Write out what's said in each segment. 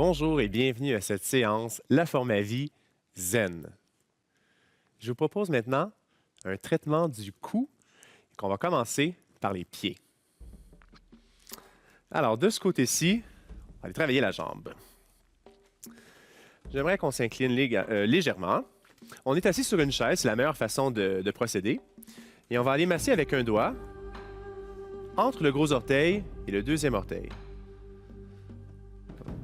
Bonjour et bienvenue à cette séance La forme à vie Zen. Je vous propose maintenant un traitement du cou qu'on va commencer par les pieds. Alors, de ce côté-ci, on va aller travailler la jambe. J'aimerais qu'on s'incline légèrement. On est assis sur une chaise, c'est la meilleure façon de procéder. Et on va aller masser avec un doigt entre le gros orteil et le deuxième orteil.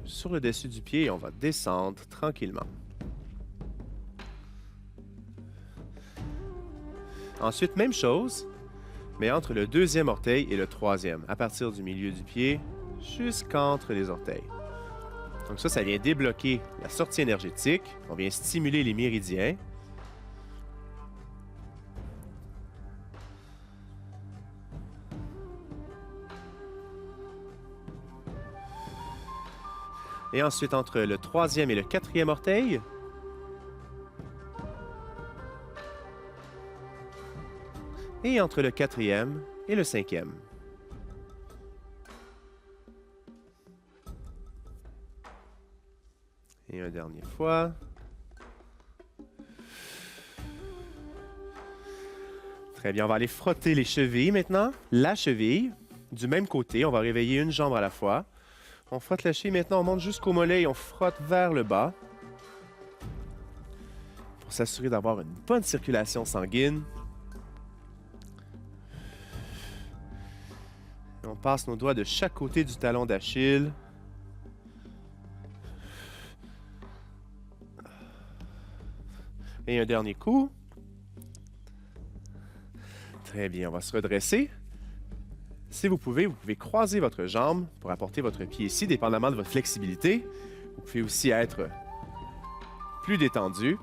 Sur le dessus du pied, on va descendre tranquillement. Ensuite, même chose, mais entre le deuxième orteil et le troisième, à partir du milieu du pied jusqu'entre les orteils. Donc ça vient débloquer la sortie énergétique, on vient stimuler les méridiens. Et ensuite, entre le troisième et le quatrième orteil. Et entre le quatrième et le cinquième. Et une dernière fois. Très bien, on va aller frotter les chevilles maintenant. La cheville, du même côté, on va réveiller une jambe à la fois. On frotte la cheville, maintenant on monte jusqu'au mollet et on frotte vers le bas. Pour s'assurer d'avoir une bonne circulation sanguine. Et on passe nos doigts de chaque côté du talon d'Achille. Et un dernier coup. Très bien, on va se redresser. Si vous pouvez croiser votre jambe pour apporter votre pied ici, dépendamment de votre flexibilité. Vous pouvez aussi être plus détendu.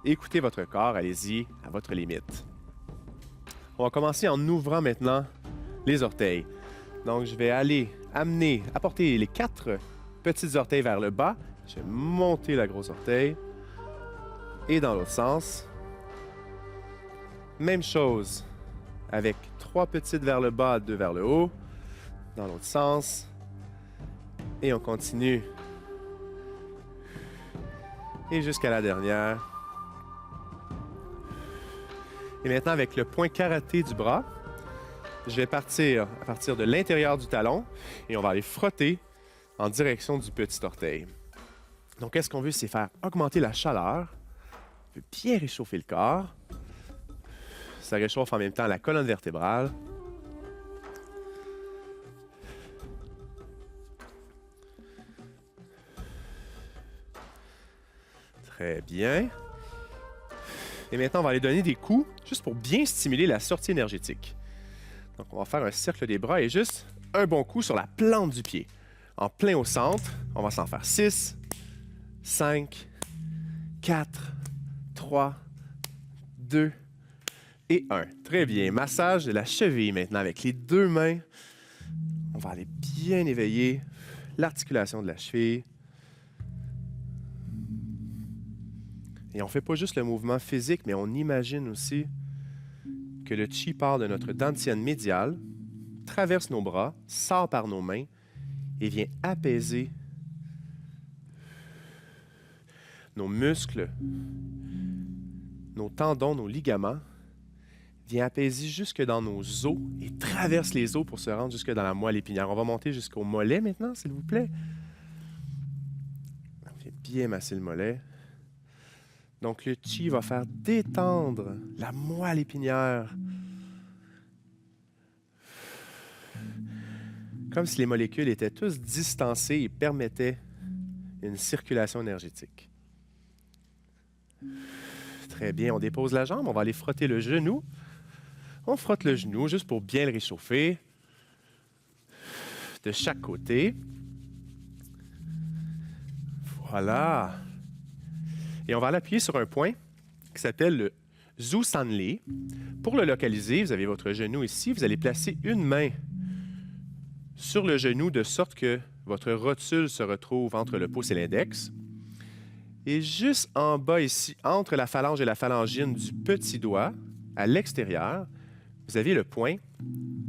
Écoutez votre corps, allez-y à votre limite. On va commencer en ouvrant maintenant les orteils. Donc, je vais apporter les 4 petits orteils vers le bas. Je vais monter la grosse orteil. Et dans l'autre sens. Même chose avec 3 petites vers le bas, 2 vers le haut. Dans l'autre sens. Et on continue. Et jusqu'à la dernière. Et maintenant, avec le point karaté du bras, je vais partir à partir de l'intérieur du talon et on va aller frotter en direction du petit orteil. Donc, qu'est-ce qu'on veut, c'est faire augmenter la chaleur. On veut bien réchauffer le corps. Ça réchauffe en même temps la colonne vertébrale. Très bien. Et maintenant, on va aller donner des coups juste pour bien stimuler la sortie énergétique. Donc, on va faire un cercle des bras et juste un bon coup sur la plante du pied. En plein au centre, on va s'en faire 6, 5, 4, 3, 2 et 1. Très bien. Massage de la cheville maintenant avec les 2 mains. On va aller bien éveiller l'articulation de la cheville. Et on ne fait pas juste le mouvement physique, mais on imagine aussi que le chi part de notre dantiane médiale, traverse nos bras, sort par nos mains et vient apaiser nos muscles, nos tendons, nos ligaments, vient apaiser jusque dans nos os et traverse les os pour se rendre jusque dans la moelle épinière. On va monter jusqu'au mollet maintenant, s'il vous plaît. On vient bien masser le mollet. Donc, le chi va faire détendre la moelle épinière. Comme si les molécules étaient tous distancées et permettaient une circulation énergétique. Très bien, on dépose la jambe, on va aller frotter le genou. On frotte le genou juste pour bien le réchauffer. De chaque côté. Voilà. Et on va l'appuyer sur un point qui s'appelle le Zhu San Li. Pour le localiser, vous avez votre genou ici. Vous allez placer une main sur le genou de sorte que votre rotule se retrouve entre le pouce et l'index. Et juste en bas ici, entre la phalange et la phalangine du petit doigt, à l'extérieur, vous avez le point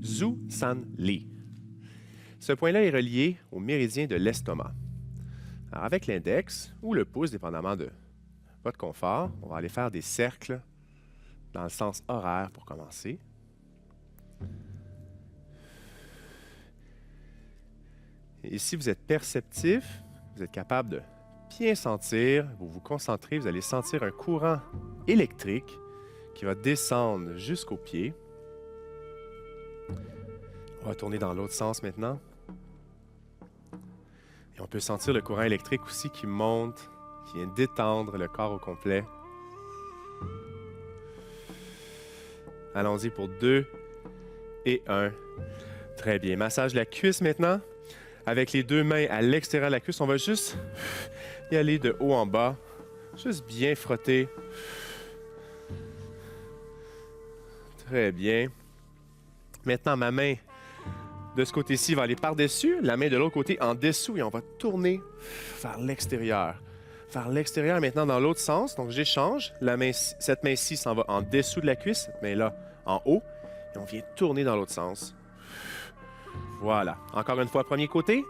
Zhu San Li. Ce point-là est relié au méridien de l'estomac. Alors, avec l'index ou le pouce, dépendamment de votre confort, on va aller faire des cercles dans le sens horaire pour commencer. Et si vous êtes perceptif, vous êtes capable de bien sentir, vous vous concentrez, vous allez sentir un courant électrique qui va descendre jusqu'aux pieds. On va tourner dans l'autre sens maintenant. Et on peut sentir le courant électrique aussi qui monte, qui vient détendre le corps au complet. Allons-y pour 2 et 1. Très bien. Massage de la cuisse maintenant. Avec les deux mains à l'extérieur de la cuisse, on va juste y aller de haut en bas. Juste bien frotter. Très bien. Maintenant, ma main de ce côté-ci va aller par-dessus, la main de l'autre côté en dessous et on va tourner vers l'extérieur. Vers l'extérieur maintenant dans l'autre sens. Donc, j'échange. Cette main-ci s'en va en dessous de la cuisse, cette main-là en haut. Et on vient tourner dans l'autre sens. Voilà. Encore une fois, premier côté.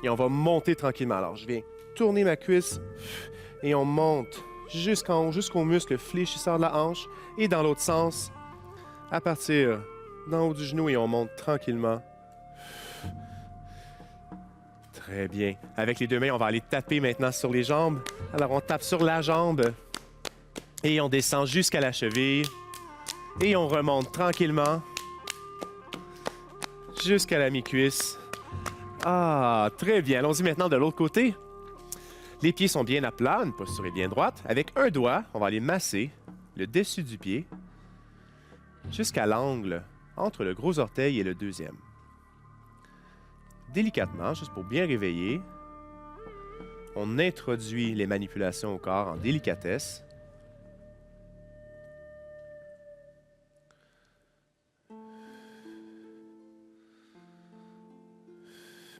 Et on va monter tranquillement. Alors, je viens tourner ma cuisse et on monte jusqu'en haut, jusqu'au muscle fléchisseur de la hanche. Et dans l'autre sens, à partir d'en haut du genou et on monte tranquillement. Très bien. Avec les deux mains, on va aller taper maintenant sur les jambes. Alors, on tape sur la jambe et on descend jusqu'à la cheville. Et on remonte tranquillement jusqu'à la mi-cuisse. Ah, très bien. Allons-y maintenant de l'autre côté. Les pieds sont bien à plat, une posture est bien droite. Avec un doigt, on va aller masser le dessus du pied jusqu'à l'angle entre le gros orteil et le deuxième. Délicatement, juste pour bien réveiller, on introduit les manipulations au corps en délicatesse.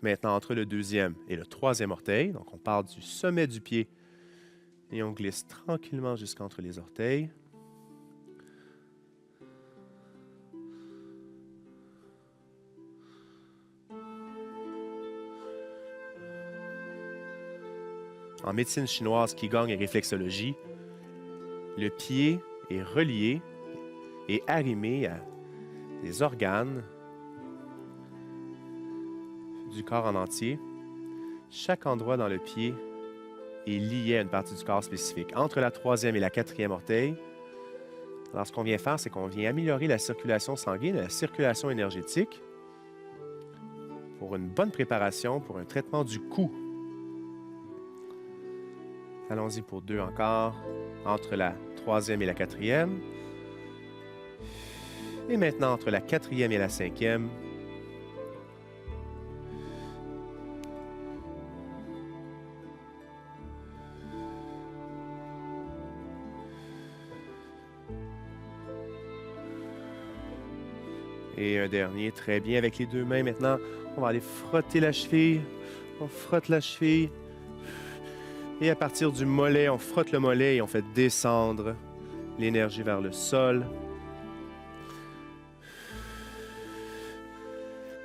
Maintenant, entre le deuxième et le troisième orteil, donc on part du sommet du pied et on glisse tranquillement jusqu'entre les orteils. En médecine chinoise, Qigong et réflexologie, le pied est relié et arrimé à des organes du corps en entier. Chaque endroit dans le pied est lié à une partie du corps spécifique. Entre la troisième et la quatrième orteil, alors ce qu'on vient faire, c'est qu'on vient améliorer la circulation sanguine, la circulation énergétique pour une bonne préparation, pour un traitement du cou. Allons-y pour 2 encore, entre la troisième et la quatrième. Et maintenant, entre la quatrième et la cinquième. Et un dernier, très bien, avec les deux mains maintenant, on va aller frotter la cheville. On frotte la cheville. Et à partir du mollet, on frotte le mollet et on fait descendre l'énergie vers le sol.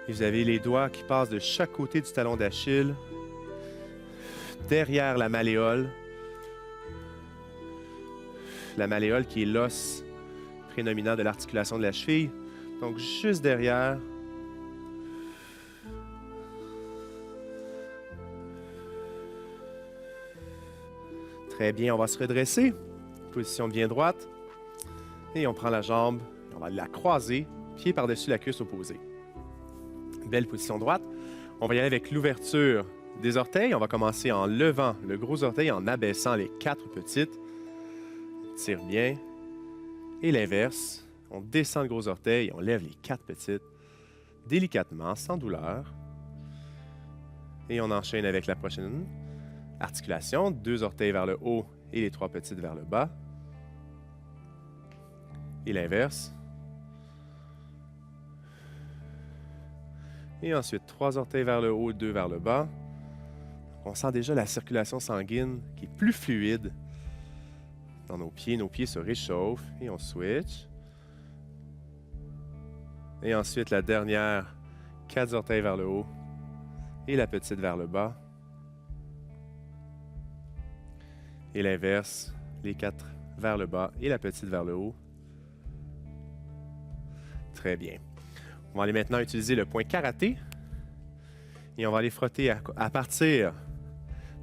Et vous avez les doigts qui passent de chaque côté du talon d'Achille, derrière la malléole. La malléole qui est l'os prénominant de l'articulation de la cheville. Donc, juste derrière. Très bien, on va se redresser. Position bien droite. Et on prend la jambe, et on va la croiser, pied par-dessus la cuisse opposée. Belle position droite. On va y aller avec l'ouverture des orteils. On va commencer en levant le gros orteil, en abaissant les 4 petites. On tire bien. Et l'inverse. On descend le gros orteil, on lève les 4 petites, délicatement, sans douleur. Et on enchaîne avec la prochaine articulation. 2 orteils vers le haut et les 3 petites vers le bas. Et l'inverse. Et ensuite, 3 orteils vers le haut, 2 vers le bas. On sent déjà la circulation sanguine qui est plus fluide dans nos pieds. Nos pieds se réchauffent et on switch. Et ensuite, la dernière, 4 orteils vers le haut, et la petite vers le bas. Et l'inverse, les 4 vers le bas et la petite vers le haut. Très bien. On va aller maintenant utiliser le point karaté. Et on va aller frotter à partir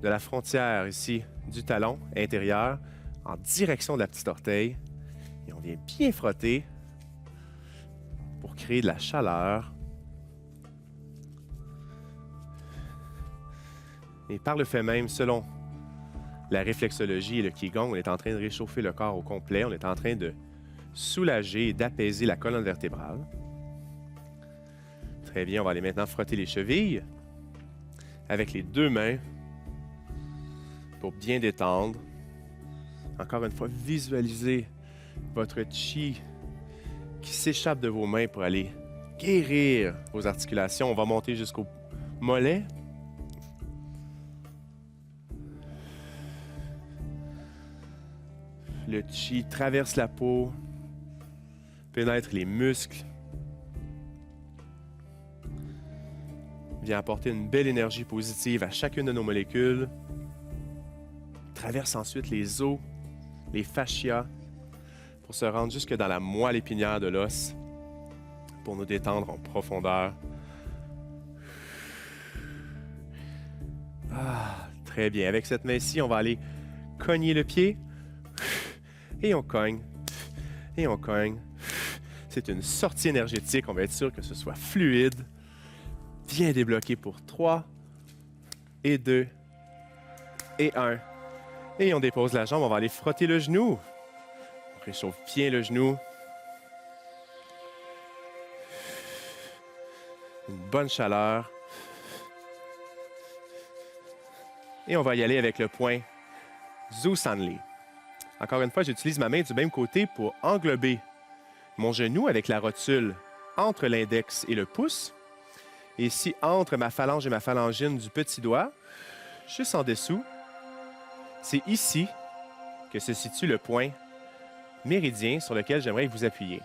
de la frontière ici du talon intérieur en direction de la petite orteil. Et on vient bien frotter pour créer de la chaleur. Et par le fait même, selon la réflexologie et le Qigong, on est en train de réchauffer le corps au complet. On est en train de soulager et d'apaiser la colonne vertébrale. Très bien, on va aller maintenant frotter les chevilles avec les 2 mains pour bien détendre. Encore une fois, visualisez votre chi qui s'échappe de vos mains pour aller guérir vos articulations. On va monter jusqu'au mollet. Le chi traverse la peau, pénètre les muscles, vient apporter une belle énergie positive à chacune de nos molécules, traverse ensuite les os, les fascias, pour se rendre jusque dans la moelle épinière de l'os, pour nous détendre en profondeur. Ah, très bien. Avec cette main-ci, on va aller cogner le pied, et on cogne, et on cogne. C'est une sortie énergétique, on va être sûr que ce soit fluide. Bien débloqué pour 3, et 2, et 1. Et on dépose la jambe, on va aller frotter le genou. On réchauffe bien le genou. Une bonne chaleur. Et on va y aller avec le point Zu Sanli. Encore une fois, j'utilise ma main du même côté pour englober mon genou avec la rotule entre l'index et le pouce. Et ici, entre ma phalange et ma phalangine du petit doigt, juste en dessous, c'est ici que se situe le point méridien sur lequel j'aimerais que vous appuyiez.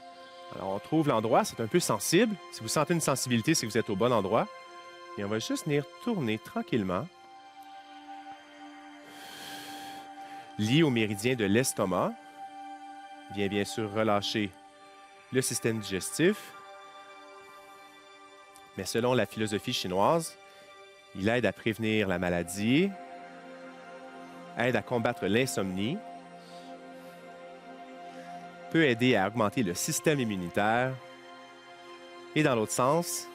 Alors, on trouve l'endroit, c'est un peu sensible. Si vous sentez une sensibilité, c'est que vous êtes au bon endroit. Et on va juste venir tourner tranquillement, lié au méridien de l'estomac. Vient bien sûr relâcher le système digestif. Mais selon la philosophie chinoise, il aide à prévenir la maladie, aide à combattre l'insomnie, peut aider à augmenter le système immunitaire. Et dans l'autre sens,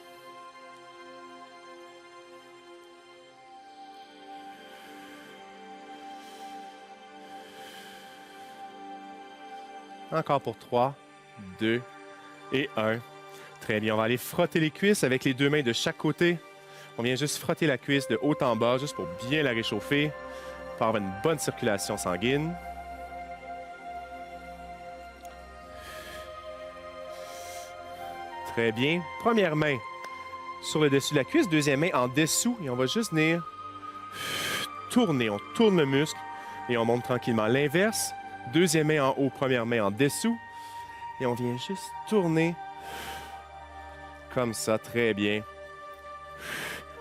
encore pour 3, 2 et 1. Très bien, on va aller frotter les cuisses avec les 2 mains de chaque côté. On vient juste frotter la cuisse de haut en bas, juste pour bien la réchauffer, pour avoir une bonne circulation sanguine. Très bien. Première main sur le dessus de la cuisse, deuxième main en dessous, et on va juste venir tourner. On tourne le muscle et on monte tranquillement. L'inverse, deuxième main en haut, première main en dessous, et on vient juste tourner comme ça, très bien.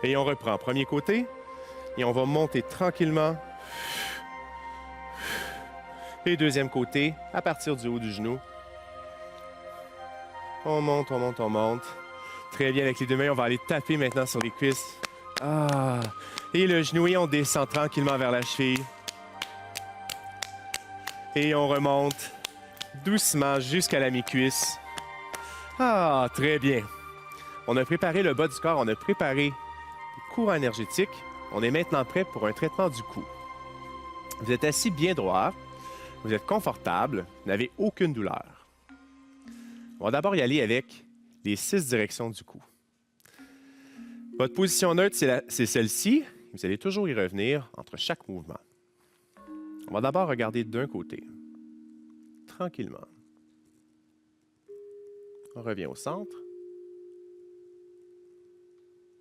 Et on reprend. Premier côté. Et on va monter tranquillement. Et deuxième côté, à partir du haut du genou. On monte, on monte, on monte. Très bien, avec les 2 mains, on va aller taper maintenant sur les cuisses. Ah! Et le genou, et on descend tranquillement vers la cheville. Et on remonte doucement jusqu'à la mi-cuisse. Ah, très bien. On a préparé le bas du corps, on a préparé le courant énergétique. On est maintenant prêt pour un traitement du cou. Vous êtes assis bien droit, vous êtes confortable, vous n'avez aucune douleur. On va d'abord y aller avec les 6 directions du cou. Votre position neutre, c'est celle-ci. Vous allez toujours y revenir entre chaque mouvement. On va d'abord regarder d'un côté, tranquillement. On revient au centre.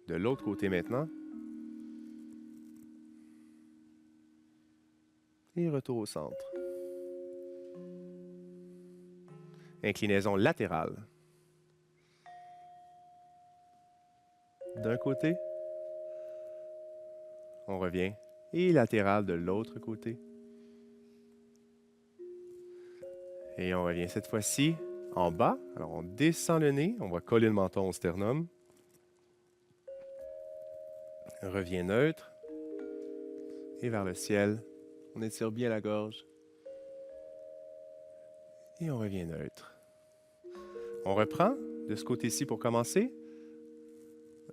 De l'autre côté maintenant. Et retour au centre. Inclinaison latérale. D'un côté. On revient. Et latéral de l'autre côté. Et on revient cette fois-ci en bas. Alors, on descend le nez. On va coller le menton au sternum. Revient neutre. Et vers le ciel. On étire bien la gorge. Et on revient neutre. On reprend de ce côté-ci pour commencer.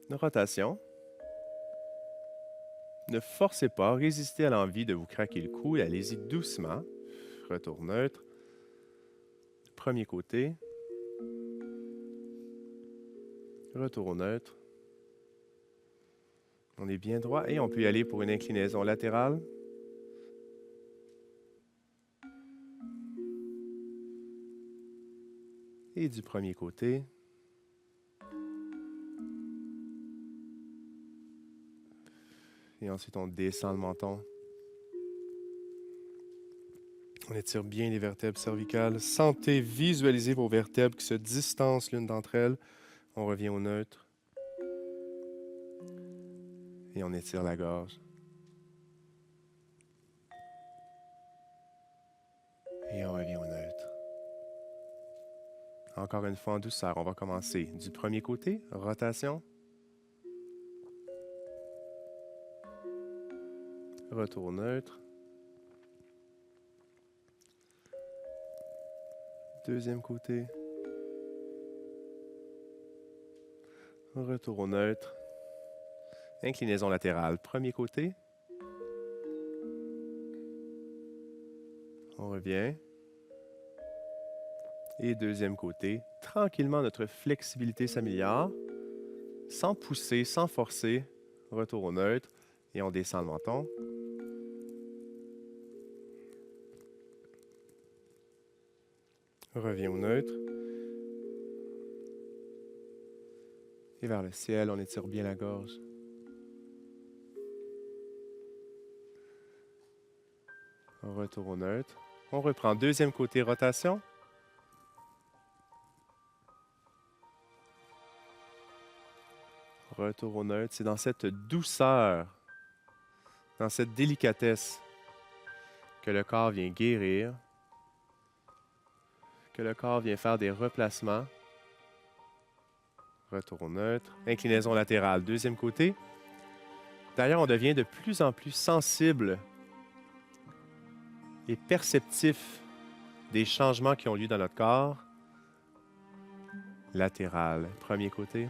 Une rotation. Ne forcez pas, résistez à l'envie de vous craquer le cou et allez-y doucement. Retour neutre. Premier côté. Retour au neutre. On est bien droit et on peut y aller pour une inclinaison latérale. Et du premier côté. Et ensuite, on descend le menton. On étire bien les vertèbres cervicales. Sentez, visualisez vos vertèbres qui se distancent l'une d'entre elles. On revient au neutre. Et on étire la gorge. Et on revient au neutre. Encore une fois en douceur, on va commencer du premier côté, rotation. Retour neutre. Deuxième côté. Retour au neutre. Inclinaison latérale. Premier côté. On revient. Et deuxième côté. Tranquillement, notre flexibilité s'améliore. Sans pousser, sans forcer. Retour au neutre. Et on descend le menton. Revient au neutre. Et vers le ciel, on étire bien la gorge. Retour au neutre. On reprend deuxième côté, rotation. Retour au neutre. C'est dans cette douceur, dans cette délicatesse que le corps vient guérir, que le corps vient faire des replacements. Retour au neutre. Inclinaison latérale, deuxième côté. D'ailleurs, on devient de plus en plus sensible et perceptif des changements qui ont lieu dans notre corps. Latéral, premier côté.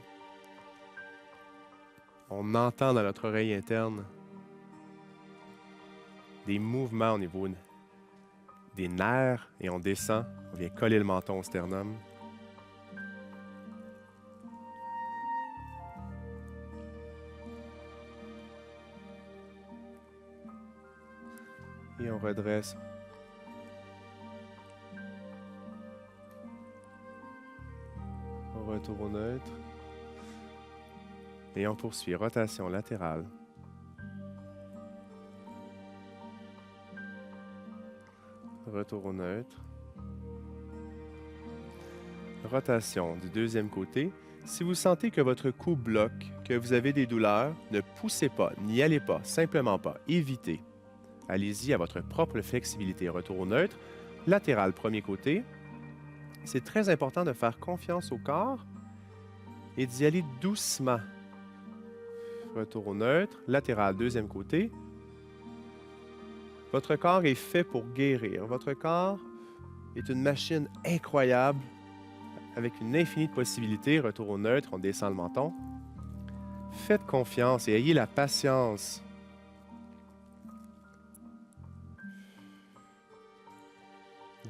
On entend dans notre oreille interne des mouvements au niveau des nerfs et on descend. On vient coller le menton au sternum. Et on redresse. On retourne au neutre. Et on poursuit. Rotation latérale. Retour au neutre. Rotation du deuxième côté. Si vous sentez que votre cou bloque, que vous avez des douleurs, ne poussez pas, n'y allez pas, simplement pas. Évitez. Allez-y à votre propre flexibilité. Retour au neutre. Latéral, premier côté. C'est très important de faire confiance au corps et d'y aller doucement. Retour au neutre. Latéral, deuxième côté. Votre corps est fait pour guérir. Votre corps est une machine incroyable avec une infinie de possibilités. Retour au neutre, on descend le menton. Faites confiance et ayez la patience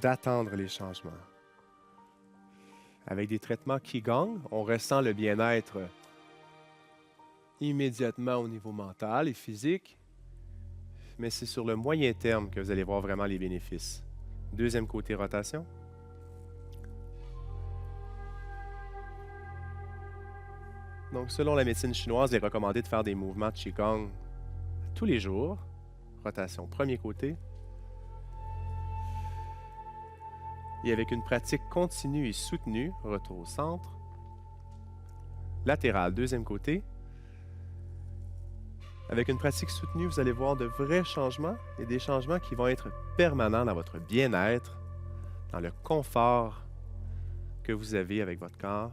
d'attendre les changements. Avec des traitements Qigong, on ressent le bien-être immédiatement au niveau mental et physique, mais c'est sur le moyen terme que vous allez voir vraiment les bénéfices. Deuxième côté, rotation. Donc, selon la médecine chinoise, il est recommandé de faire des mouvements de Qigong tous les jours. Rotation, premier côté. Et avec une pratique continue et soutenue, retour au centre. Latéral, deuxième côté. Avec une pratique soutenue, vous allez voir de vrais changements et des changements qui vont être permanents dans votre bien-être, dans le confort que vous avez avec votre corps.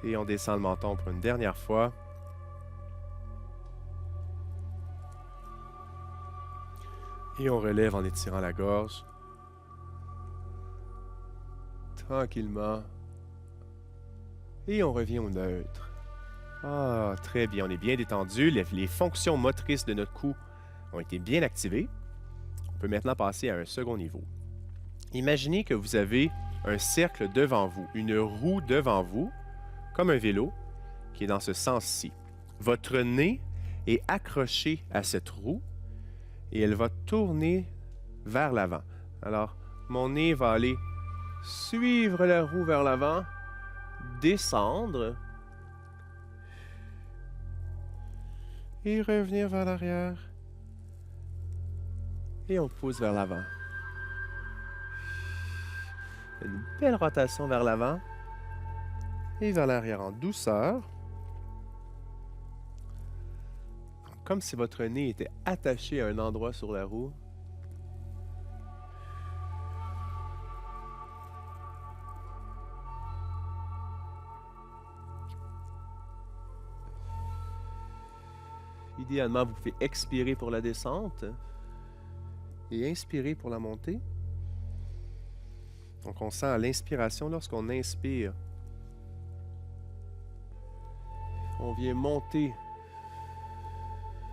Et on descend le menton pour une dernière fois. Et on relève en étirant la gorge. Tranquillement. Et on revient au neutre. Ah, très bien. On est bien détendu. Les fonctions motrices de notre cou ont été bien activées. On peut maintenant passer à un second niveau. Imaginez que vous avez un cercle devant vous, une roue devant vous, comme un vélo, qui est dans ce sens-ci. Votre nez est accroché à cette roue et elle va tourner vers l'avant. Alors, mon nez va aller suivre la roue vers l'avant, descendre et revenir vers l'arrière. Et on pousse vers l'avant. Une belle rotation vers l'avant et vers l'arrière en douceur. Comme si votre nez était attaché à un endroit sur la roue. Idéalement, vous pouvez expirer pour la descente et inspirer pour la montée. Donc, on sent à l'inspiration, lorsqu'on inspire, on vient monter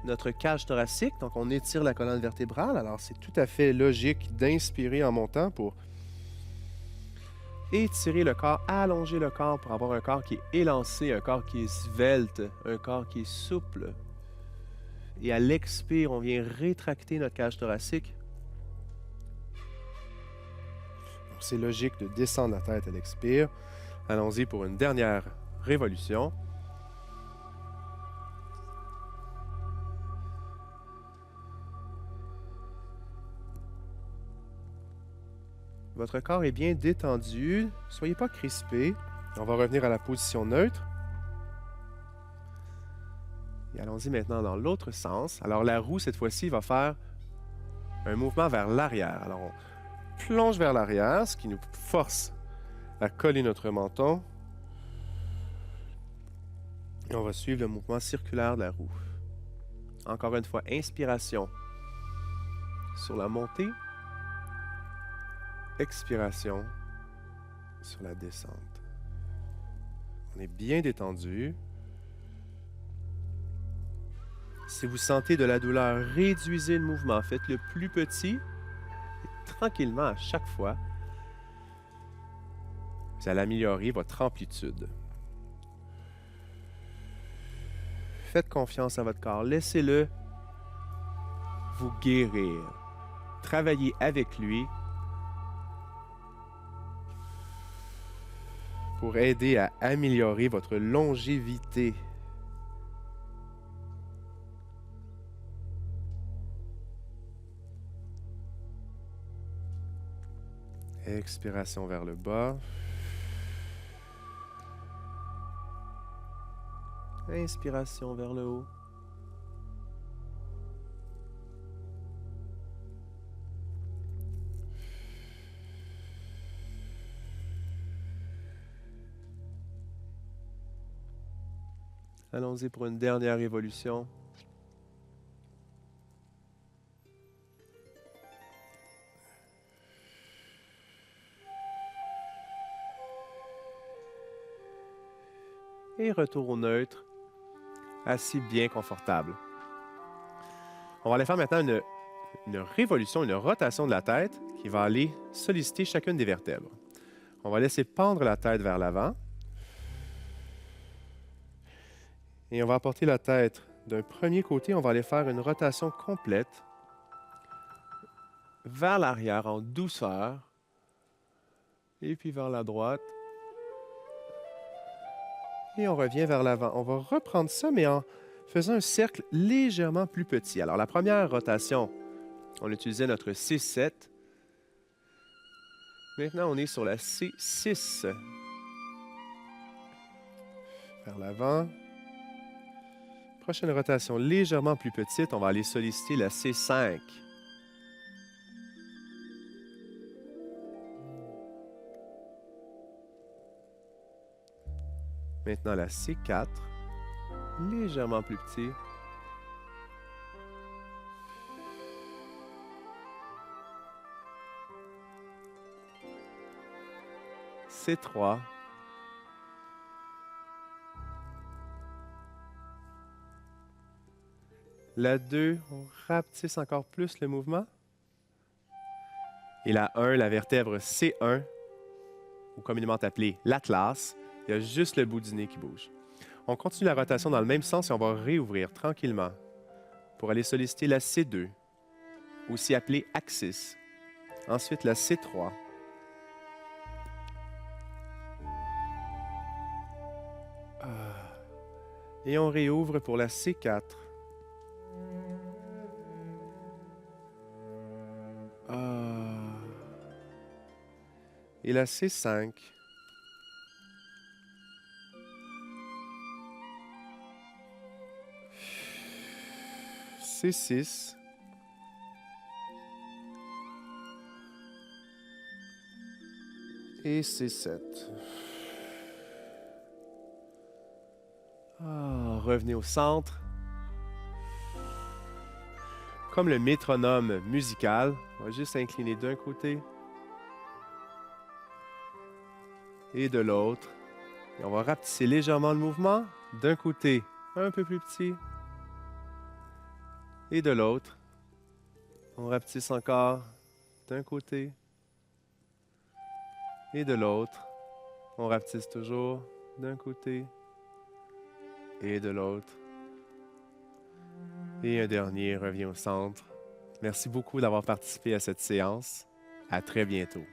notre cage thoracique, donc on étire la colonne vertébrale. Alors, c'est tout à fait logique d'inspirer en montant pour étirer le corps, allonger le corps pour avoir un corps qui est élancé, un corps qui est svelte, un corps qui est souple. Et à l'expire, on vient rétracter notre cage thoracique. C'est logique de descendre la tête à l'expire. Allons-y pour une dernière révolution. Votre corps est bien détendu. Ne soyez pas crispé. On va revenir à la position neutre. Et allons-y maintenant dans l'autre sens. Alors la roue, cette fois-ci, va faire un mouvement vers l'arrière. Alors on plonge vers l'arrière, ce qui nous force à coller notre menton. Et on va suivre le mouvement circulaire de la roue. Encore une fois, inspiration sur la montée. Expiration sur la descente. On est bien détendu. Si vous sentez de la douleur, réduisez le mouvement. Faites-le plus petit et tranquillement à chaque fois. Vous allez améliorer votre amplitude. Faites confiance à votre corps. Laissez-le vous guérir. Travaillez avec lui pour aider à améliorer votre longévité. Expiration vers le bas. Inspiration vers le haut. Allons-y pour une dernière évolution. Et retour au neutre, assis bien confortable. On va aller faire maintenant une révolution, une rotation de la tête qui va aller solliciter chacune des vertèbres. On va laisser pendre la tête vers l'avant. Et on va apporter la tête d'un premier côté. On va aller faire une rotation complète vers l'arrière en douceur. Et puis vers la droite. Et on revient vers l'avant. On va reprendre ça, mais en faisant un cercle légèrement plus petit. Alors, la première rotation, on utilisait notre C7. Maintenant, on est sur la C6. vers l'avant. Prochaine rotation légèrement plus petite, on va aller solliciter la C5. Maintenant la C4, légèrement plus petit. C3. La 2, on rapetisse encore plus le mouvement. Et la 1, la vertèbre C1, ou communément appelée l'atlas, il y a juste le bout du nez qui bouge. On continue la rotation dans le même sens et on va réouvrir tranquillement pour aller solliciter la C2, aussi appelée axis. Ensuite, la C3. Et on réouvre pour la C4. Et la C5. C6. Et C7. Revenez au centre. Comme le métronome musical, on va juste incliner d'un côté et de l'autre. Et on va rapetisser légèrement le mouvement. D'un côté, un peu plus petit. Et de l'autre. On rapetisse encore d'un côté et de l'autre. On rapetisse toujours d'un côté et de l'autre. Et un dernier revient au centre. Merci beaucoup d'avoir participé à cette séance. À très bientôt.